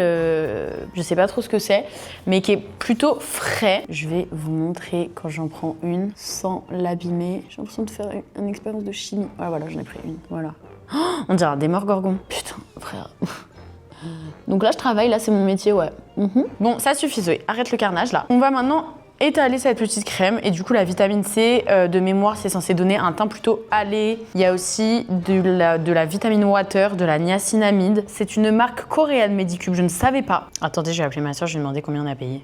je sais pas trop ce que c'est, mais qui est plutôt frais. Je vais vous montrer quand j'en prends une sans l'abîmer. J'ai l'impression de faire une expérience de chimie. Voilà, j'en ai pris une, voilà. Oh, on dirait un démorgorgon. Putain, frère. Donc là, je travaille, là, c'est mon métier, ouais. Bon, ça suffit, Zoé. Arrête le carnage, là. On va maintenant étaler cette petite crème. Et du coup, la vitamine C, de mémoire, c'est censé donner un teint plutôt hâlé. Il y a aussi de la vitamine water, de la niacinamide. C'est une marque coréenne, Medicube, je ne savais pas. Attendez, je vais appeler ma soeur, je vais lui demander combien on a payé.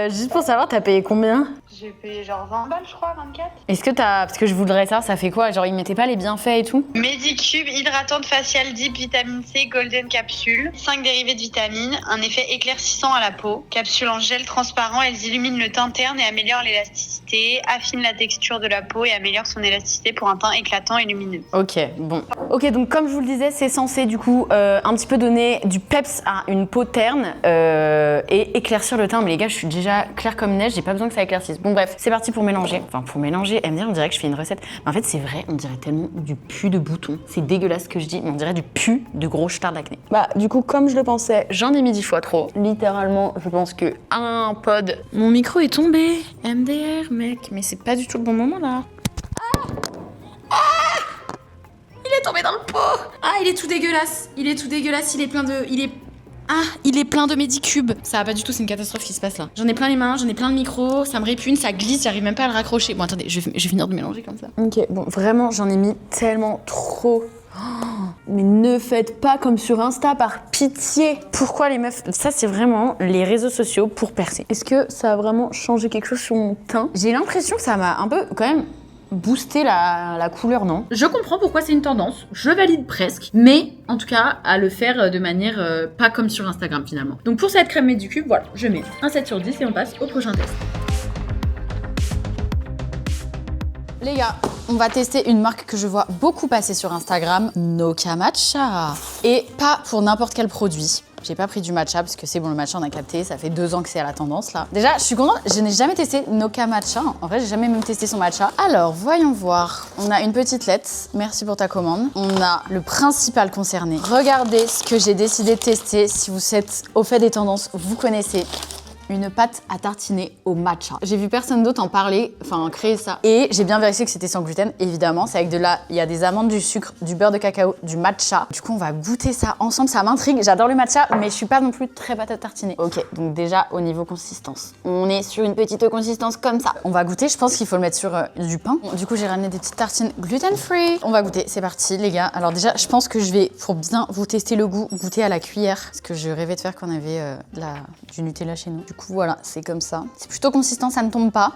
Juste pour savoir, t'as payé combien? J'ai payé genre 20 balles, je crois, 24. Est-ce que parce que je voudrais savoir, ça fait quoi? Genre, ils mettaient pas les bienfaits et tout? Medicube, hydratante faciale deep, vitamine C, golden capsule, 5 dérivés de vitamines, un effet éclaircissant à la peau, capsule en gel transparent, elles illuminent le teint interne et améliorent l'élasticité, affinent la texture de la peau et améliorent son élasticité pour un teint éclatant et lumineux. Ok, bon. Ok, donc comme je vous le disais, c'est censé du coup un petit peu donner du peps à une peau terne et éclaircir le teint. Mais les gars, je suis déjà claire comme neige, j'ai pas besoin que ça éclaircisse. Bon bref, c'est parti pour mélanger. Enfin pour mélanger, on dirait que je fais une recette. Mais en fait c'est vrai, on dirait tellement du pu de bouton. C'est dégueulasse ce que je dis, mais on dirait du pu de gros stars d'acné. Bah du coup comme je le pensais, j'en ai mis 10 fois trop. Littéralement, je pense que un pod. Mon micro est tombé. MDR mec, mais c'est pas du tout le bon moment là. Il est tombé dans le pot. Ah, il est tout dégueulasse. Il est plein de Medicube. Ça va pas du tout, c'est une catastrophe qui se passe là. J'en ai plein les mains, j'en ai plein le micro, ça me répugne, ça glisse, j'arrive même pas à le raccrocher. Bon attendez, je vais finir de mélanger comme ça. Ok, bon vraiment j'en ai mis tellement trop. Oh, mais ne faites pas comme sur Insta, par pitié. Pourquoi les meufs? Ça c'est vraiment les réseaux sociaux pour percer. Est-ce que ça a vraiment changé quelque chose sur mon teint? J'ai l'impression que ça m'a un peu quand même booster la couleur, non? Je comprends pourquoi c'est une tendance, je valide presque, mais en tout cas à le faire de manière pas comme sur Instagram finalement. Donc pour cette crème Medicube, voilà, je mets un 7 sur 10 et on passe au prochain test. Les gars, on va tester une marque que je vois beaucoup passer sur Instagram, Noka Matcha. Et pas pour n'importe quel produit. J'ai pas pris du matcha parce que c'est bon, le matcha on a capté, ça fait 2 ans que c'est à la tendance là. Déjà, je suis contente, je n'ai jamais testé Noka Matcha. En vrai, j'ai jamais même testé son matcha. Alors, voyons voir. On a une petite lettre. Merci pour ta commande. On a le principal concerné. Regardez ce que j'ai décidé de tester. Si vous êtes au fait des tendances, vous connaissez. Une pâte à tartiner au matcha. J'ai vu personne d'autre en parler, enfin créer ça. Et j'ai bien vérifié que c'était sans gluten, évidemment. C'est avec il y a des amandes, du sucre, du beurre de cacao, du matcha. Du coup, on va goûter ça ensemble, ça m'intrigue. J'adore le matcha, mais je suis pas non plus très pâte à tartiner. Ok, donc déjà au niveau consistance, on est sur une petite consistance comme ça. On va goûter, je pense qu'il faut le mettre sur du pain. Bon, du coup, j'ai ramené des petites tartines gluten-free. On va goûter, c'est parti les gars. Alors déjà, je pense que je vais, pour bien vous tester le goût, goûter à la cuillère. Parce que je rêvais de faire quand on avait du Nutella chez nous. Du coup, voilà, c'est comme ça. C'est plutôt consistant, ça ne tombe pas.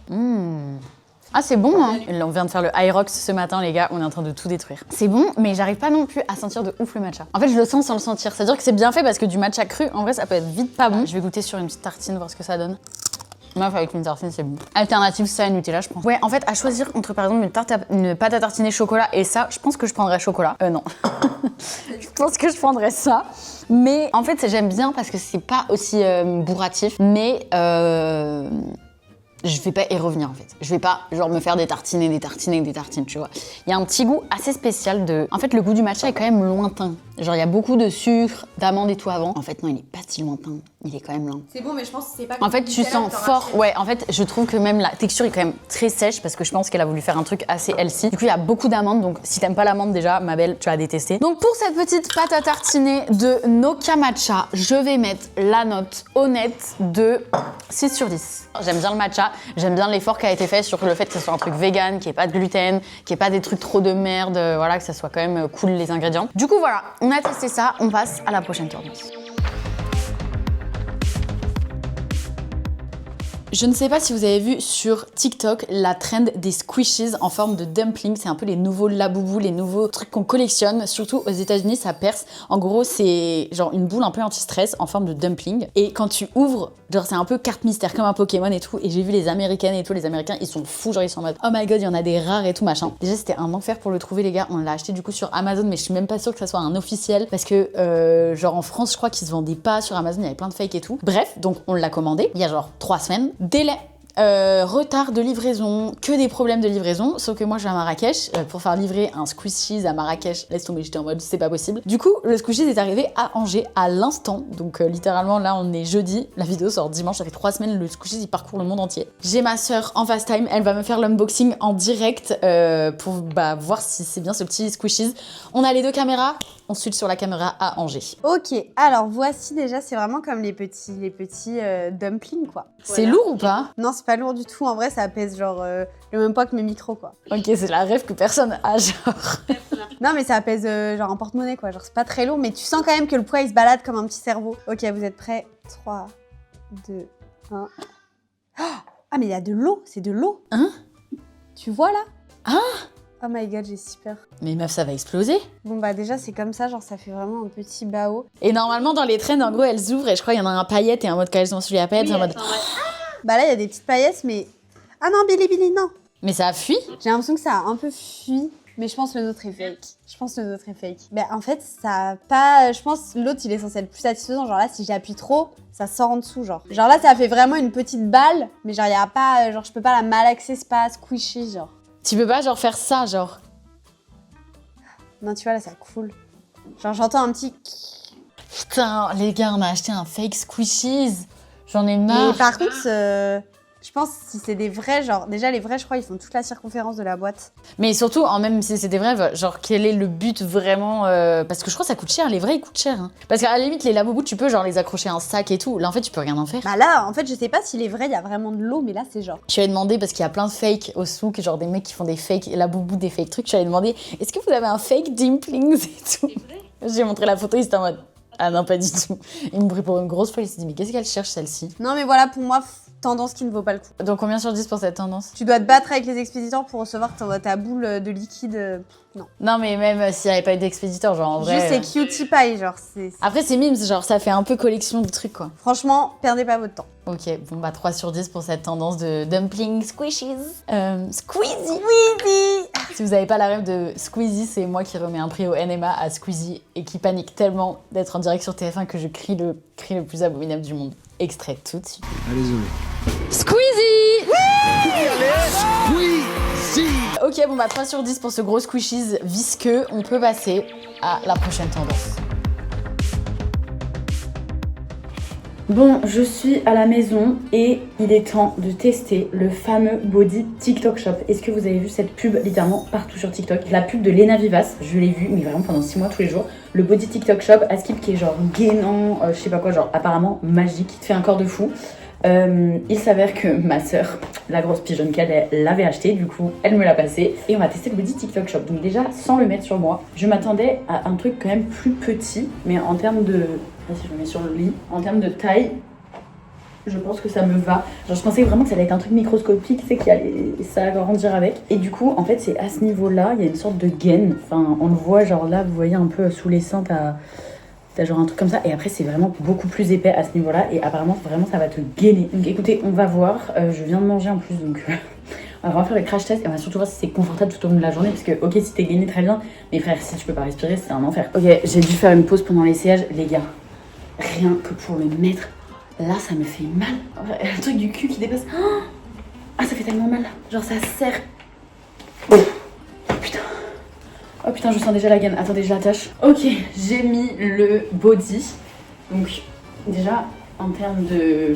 Ah, c'est bon, hein. Là, on vient de faire le Hyrox ce matin, les gars. On est en train de tout détruire. C'est bon, mais j'arrive pas non plus à sentir de ouf le matcha. En fait, je le sens sans le sentir. C'est-à-dire que c'est bien fait parce que du matcha cru, en vrai, ça peut être vite pas bon. Je vais goûter sur une petite tartine, voir ce que ça donne. Meuf, avec une tartine, c'est bon. Alternative, ça et Nutella, je pense. Ouais, en fait, à choisir entre, par exemple, une pâte à tartiner chocolat et ça, je pense que je prendrais chocolat. Non. Je pense que je prendrais ça. Mais en fait, j'aime bien parce que c'est pas aussi bourratif. Mais je vais pas y revenir en fait. Je vais pas genre me faire des tartines et des tartines et des tartines, tu vois. Il y a un petit goût assez spécial de... En fait, le goût du matcha est quand même lointain. Genre, il y a beaucoup de sucre, d'amandes et tout avant. En fait, non, il est pas si lointain. Il est quand même lent. C'est bon, mais je pense que c'est pas... En fait, tu sens fort... Ouais, en fait, je trouve que même la texture est quand même très sèche parce que je pense qu'elle a voulu faire un truc assez healthy. Du coup, il y a beaucoup d'amandes, donc si t'aimes pas l'amande déjà, ma belle, tu vas détester. Donc pour cette petite pâte à tartiner de Noka Matcha, je vais mettre la note honnête de 6 sur 10. J'aime bien le matcha, j'aime bien l'effort qui a été fait sur le fait que ce soit un truc vegan, qu'il n'y ait pas de gluten, qu'il n'y ait pas des trucs trop de merde, voilà, que ça soit quand même cool les ingrédients. Du coup, voilà, on a testé ça, on passe à la prochaine tendance. Je ne sais pas si vous avez vu sur TikTok la trend des squishes en forme de dumpling. C'est un peu les nouveaux laboubous, les nouveaux trucs qu'on collectionne. Surtout aux États-Unis, ça perce. En gros, c'est genre une boule un peu anti-stress en forme de dumpling. Et quand tu ouvres, genre c'est un peu carte mystère comme un Pokémon et tout. Et j'ai vu les Américaines et tout. Les Américains, ils sont fous. Genre ils sont en mode oh my god, il y en a des rares et tout machin. Déjà, c'était un enfer pour le trouver, les gars. On l'a acheté du coup sur Amazon, mais je suis même pas sûre que ça soit un officiel parce que genre en France, je crois qu'ils se vendaient pas sur Amazon. Il y avait plein de fake et tout. Bref, donc on l'a commandé il y a genre 3 semaines. Délai. Retard de livraison, que des problèmes de livraison, sauf que moi je vais à Marrakech pour faire livrer un squishies à Marrakech, laisse tomber, j'étais en mode c'est pas possible. Du coup, le squishies est arrivé à Angers à l'instant, donc littéralement là on est jeudi, la vidéo sort dimanche, ça fait 3 semaines, le squishies il parcourt le monde entier. J'ai ma sœur en FaceTime, elle va me faire l'unboxing en direct pour voir si c'est bien ce petit squishies. On a les 2 caméras, on switch sur la caméra à Angers. Ok, alors voici déjà, c'est vraiment comme les petits dumplings quoi. C'est lourd ou pas? Non, c'est pas lourd du tout. En vrai, ça pèse genre le même poids que mes micros, quoi. Ok, c'est la rêve que personne a, genre. Non, mais ça pèse genre un porte-monnaie, quoi. Genre, c'est pas très lourd, mais tu sens quand même que le poids, il se balade comme un petit cerveau. Ok, vous êtes prêts? 3, 2, 1... Ah, mais il y a de l'eau, c'est de l'eau. Hein? Tu vois, là? Ah! Oh my god, j'ai si peur. Mais meuf, ça va exploser. Bon, bah déjà, c'est comme ça, genre, ça fait vraiment un petit bao. Et normalement, dans les trends, en gros, elles ouvrent et je crois qu'il y en a un paillette et un mode quand elles ont celui à paillettes, en mode... Bah là, il y a des petites paillettes, mais... Ah non, Billy, non. Mais ça a fui. J'ai l'impression que ça a un peu fui, mais je pense que le nôtre est fake. Bah en fait, ça a pas... Je pense que l'autre, il est censé être plus satisfaisant. Genre là, si j'appuie trop, ça sort en dessous, genre. Genre là, ça fait vraiment une petite balle, mais genre, il y a pas... Genre, je peux pas la malaxer, c'est pas squishy, genre. Tu peux pas, genre, faire ça, genre... Non, tu vois, là, ça coule. Genre, j'entends un petit... Putain, les gars, on a acheté un fake squishies. J'en ai marre. Mais par contre, je pense si c'est des vrais, genre... Déjà, les vrais, je crois, ils font toute la circonférence de la boîte. Mais surtout, même si c'est des vrais, genre, quel est le but vraiment parce que je crois que ça coûte cher, les vrais, ils coûtent cher. Hein. Parce qu'à la limite, les laboubous, tu peux, genre, les accrocher à un sac et tout. Là, en fait, tu peux rien en faire. Bah là, en fait, je sais pas si les vrais, il y a vraiment de l'eau, mais là, c'est genre... Je suis allée demander, parce qu'il y a plein de fakes au souk, genre des mecs qui font des fakes laboubous, des fake trucs. Je suis allée demander, est-ce que vous avez un fake dumplings et tout? J'ai montré la photo, ils étaient en mode... Ah non, pas du tout. Il me prit pour une grosse folle, il s'est dit, mais qu'est-ce qu'elle cherche celle-ci? Non, mais voilà, pour moi, tendance qui ne vaut pas le coup. Donc combien sur 10 pour cette tendance? Tu dois te battre avec les expéditeurs pour recevoir ta boule de liquide. Non. Non, mais même s'il n'y avait pas eu d'expéditeur, genre en vrai. Juste c'est cutie pie, genre. Après, c'est mimes, genre ça fait un peu collection de trucs quoi. Franchement, perdez pas votre temps. Ok, bon bah 3 sur 10 pour cette tendance de dumpling squishies. Squeezie. Si vous n'avez pas la rêve de Squeezie, c'est moi qui remets un prix au NMA à Squeezie et qui panique tellement d'être en direct sur TF1 que je crie le cri le plus abominable du monde. Extrait tout de suite. Allez, Zoé. Squeezie. Oui. Ok, bon bah 3 sur 10 pour ce gros squishies visqueux. On peut passer à la prochaine tendance. Bon, je suis à la maison et il est temps de tester le fameux body TikTok Shop. Est-ce que vous avez vu cette pub littéralement partout sur TikTok? La pub de Lena Vivas, je l'ai vue mais vraiment pendant 6 mois tous les jours. Le body TikTok Shop, Askip qui est genre gainant, je sais pas quoi, genre apparemment magique, qui te fait un corps de fou. Il s'avère que ma sœur, la grosse pigeonne qu'elle, elle l'avait acheté, du coup elle me l'a passé et on va tester le body TikTok Shop. Donc déjà sans le mettre sur moi, je m'attendais à un truc quand même plus petit, mais en termes de... Si je le mets sur le lit, en termes de taille, je pense que ça me va. Genre je pensais vraiment que ça allait être un truc microscopique, tu sais, qui allait s'agrandir avec. Et du coup, en fait, c'est à ce niveau-là, il y a une sorte de gaine. Enfin, on le voit, genre là, vous voyez un peu sous les seins, t'as genre un truc comme ça. Et après, c'est vraiment beaucoup plus épais à ce niveau-là. Et apparemment, vraiment, ça va te gainer. Donc écoutez, on va voir. Je viens de manger en plus, donc... On va faire le crash test et on va surtout voir si c'est confortable tout au long de la journée. Parce que, ok, si t'es gainé, très bien. Mais frère, si tu peux pas respirer, c'est un enfer. Ok, j'ai dû faire une pause pendant l'essayage. Les gars, rien que pour le mettre... Là, ça me fait mal. Le truc du cul qui dépasse. Ah, ça fait tellement mal. Genre, ça serre. Oh putain. Oh putain, je sens déjà la gaine. Attendez, je l'attache. Ok, j'ai mis le body. Donc, déjà, en termes de...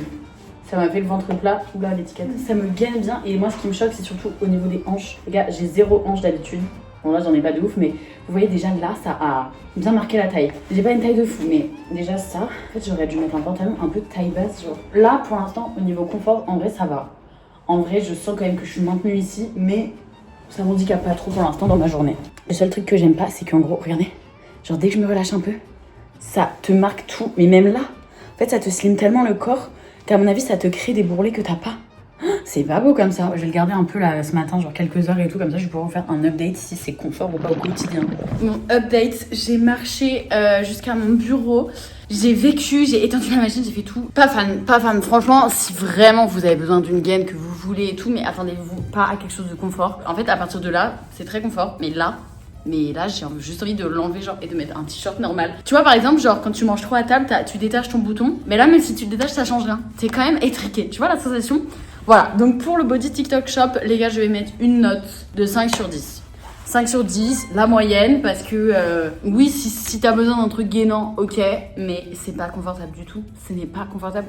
Ça m'a fait le ventre plat. Oula, l'étiquette. Ça me gaine bien. Et moi, ce qui me choque, c'est surtout au niveau des hanches. Les gars, j'ai 0 hanche d'habitude. Bon, là, j'en ai pas de ouf, mais vous voyez déjà là, ça a bien marqué la taille. J'ai pas une taille de fou, mais déjà ça. En fait, j'aurais dû mettre un pantalon un peu de taille basse. Genre. Là, pour l'instant, au niveau confort, en vrai, ça va. En vrai, je sens quand même que je suis maintenue ici, mais ça m'handicape pas trop pour l'instant dans ma journée. Le seul truc que j'aime pas, c'est qu'en gros, regardez, genre dès que je me relâche un peu, ça te marque tout. Mais même là, en fait, ça te slim tellement le corps qu'à mon avis, ça te crée des bourrelets que t'as pas. C'est pas beau comme ça. Je vais le garder un peu là ce matin, genre quelques heures et tout, comme ça je vais pouvoir vous faire un update si c'est confort ou pas au quotidien. Mon update, j'ai marché jusqu'à mon bureau, j'ai vécu, j'ai étendu la machine, j'ai fait tout. Pas fan. Franchement, si vraiment vous avez besoin d'une gaine que vous voulez et tout, mais attendez-vous pas à quelque chose de confort. En fait, à partir de là, c'est très confort, mais là, j'ai juste envie de l'enlever genre et de mettre un t-shirt normal. Tu vois par exemple genre quand tu manges trop à table, tu détaches ton bouton. Mais là même si tu le détaches ça change rien. C'est quand même étriqué. Tu vois la sensation? Voilà, donc pour le body TikTok Shop, les gars, je vais mettre une note de 5 sur 10. 5 sur 10, la moyenne, parce que oui, si t'as besoin d'un truc gainant, ok, mais c'est pas confortable du tout. Ce n'est pas confortable,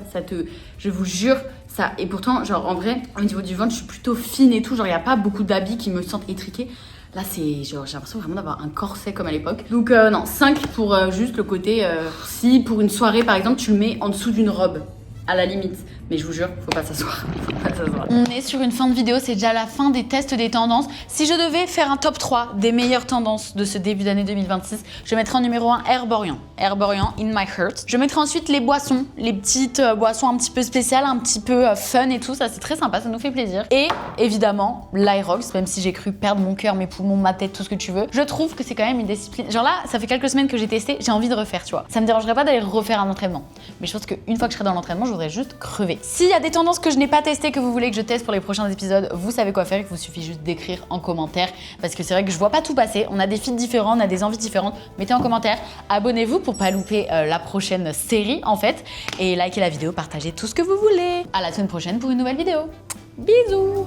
je vous jure, ça. Et pourtant, genre en vrai, au niveau du ventre, je suis plutôt fine et tout, genre y a pas beaucoup d'habits qui me sentent étriqués. Là, c'est genre, j'ai l'impression vraiment d'avoir un corset comme à l'époque. Donc non, 5 pour juste le côté, si pour une soirée par exemple, tu le mets en dessous d'une robe. À la limite, mais je vous jure, faut pas s'asseoir. On est sur une fin de vidéo, c'est déjà la fin des tests des tendances. Si je devais faire un top 3 des meilleures tendances de ce début d'année 2026, je mettrais en numéro 1 Herborian. Herborian, In My Heart. Je mettrais ensuite les boissons, les petites boissons un petit peu spéciales, un petit peu fun et tout, ça c'est très sympa, ça nous fait plaisir. Et évidemment, l'Aerox, même si j'ai cru perdre mon cœur, mes poumons, ma tête, tout ce que tu veux, je trouve que c'est quand même une discipline. Genre là, ça fait quelques semaines que j'ai testé, j'ai envie de refaire, tu vois. Ça me dérangerait pas d'aller refaire un entraînement. Mais je pense qu'une fois que je serai dans l'entraînement, je voudrais juste crever. S'il y a des tendances que je n'ai pas testées, que vous voulez que je teste pour les prochains épisodes, vous savez quoi faire, il vous suffit juste d'écrire en commentaire parce que c'est vrai que je vois pas tout passer, on a des feeds différents, on a des envies différentes, mettez en commentaire, abonnez-vous pour pas louper la prochaine série en fait et likez la vidéo, partagez tout ce que vous voulez. À la semaine prochaine pour une nouvelle vidéo. Bisous.